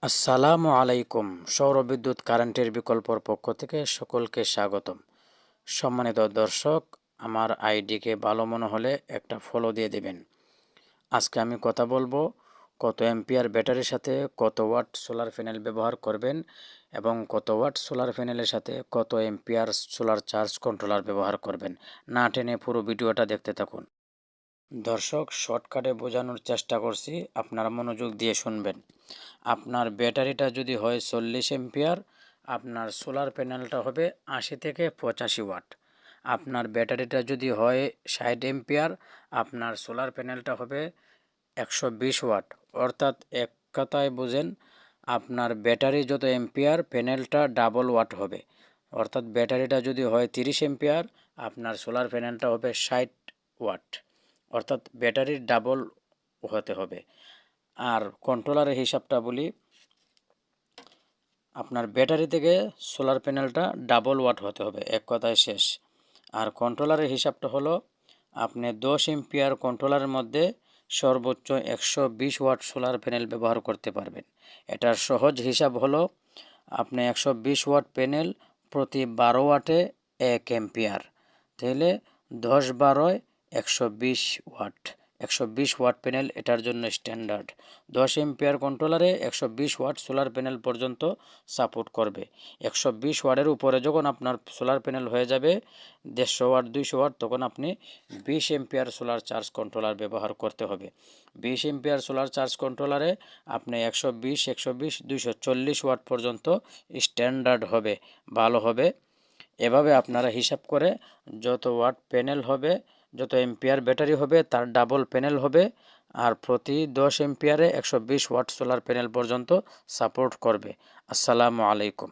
আসসালামু আলাইকুম। সৌরবিদ্যুৎ কারেন্টের বিকল্পর পক্ষ থেকে সকলকে স্বাগতম। সম্মানিত দর্শক, আমার আইডিকে ভালো মনে হলে একটা ফলো দিয়ে দেবেন। আজকে আমি কথা বলবো কত অ্যাম্পিয়ার ব্যাটারির সাথে কত ওয়াট সোলার প্যানেল ব্যবহার করবেন এবং কত ওয়াট সোলার প্যানেলের সাথে কত অ্যাম্পিয়ার সোলার চার্জ কন্ট্রোলার ব্যবহার করবেন। না টেনে পুরো ভিডিওটা দেখতে থাকুন। দর্শক, শর্টকাটে বোঝানোর চেষ্টা করছি, আপনারা মনোযোগ দিয়ে শুনবেন। আপনার ব্যাটারিটা যদি হয় 40 এম্পিয়ার, আপনার সোলার প্যানেলটা হবে 80 থেকে 85 ওয়াট। আপনার ব্যাটারিটা যদি হয় 60 এম্পিয়ার, আপনার সোলার প্যানেলটা হবে 120 ওয়াট। অর্থাৎ এক কথায় বোঝেন, আপনার ব্যাটারি যত এম্পিয়ার প্যানেলটা ডাবল ওয়াট হবে। অর্থাৎ ব্যাটারিটা যদি হয় 30 এম্পিয়ার, আপনার সোলার প্যানেলটা হবে 60 ওয়াট। অর্থাৎ ব্যাটারির ডাবল হতে হবে। আর কন্ট্রোলারের হিসাবটা বলি, আপনার ব্যাটারি থেকে সোলার প্যানেলটা ডাবল ওয়াট হতে হবে, এক কথায় শেষ। আর কন্ট্রোলারের হিসাবটা হলো, আপনি 10 এম্পিয়ার কন্ট্রোলারের মধ্যে সর্বোচ্চ 120 ওয়াট সোলার প্যানেল ব্যবহার করতে পারবেন। এটার সহজ হিসাব হলো, আপনি 120 ওয়াট প্যানেল প্রতি 12 ওয়াটে 1 এম্পিয়ার, তাহলে 10-12 120 ওয়াট। 120 ওয়াট প্যানেল এটার জন্য স্ট্যান্ডার্ড। 10 এম্পিয়ার কন্ট্রোলারে 120 ওয়াট সোলার প্যানেল পর্যন্ত সাপোর্ট করবে। 120 ওয়াটের উপরে যখন আপনার সোলার প্যানেল হয়ে যাবে 150 ওয়াট 200 ওয়াট, তখন আপনি 20 এম্পিয়ার সোলার চার্জ কন্ট্রোলার ব্যবহার করতে হবে। 20 এম্পিয়ার সোলার চার্জ কন্ট্রোলারে আপনি 120, 240 ওয়াট পর্যন্ত স্ট্যান্ডার্ড হবে, ভালো হবে। এভাবে আপনারা হিসাব করে যত ওয়াট প্যানেল হবে, যত এম্পিয়ার ব্যাটারি হবে তার ডাবল প্যানেল হবে, আর প্রতি 10 এম্পিয়ারে 120 ওয়াট সোলার প্যানেল পর্যন্ত সাপোর্ট করবে। আসসালামু আলাইকুম।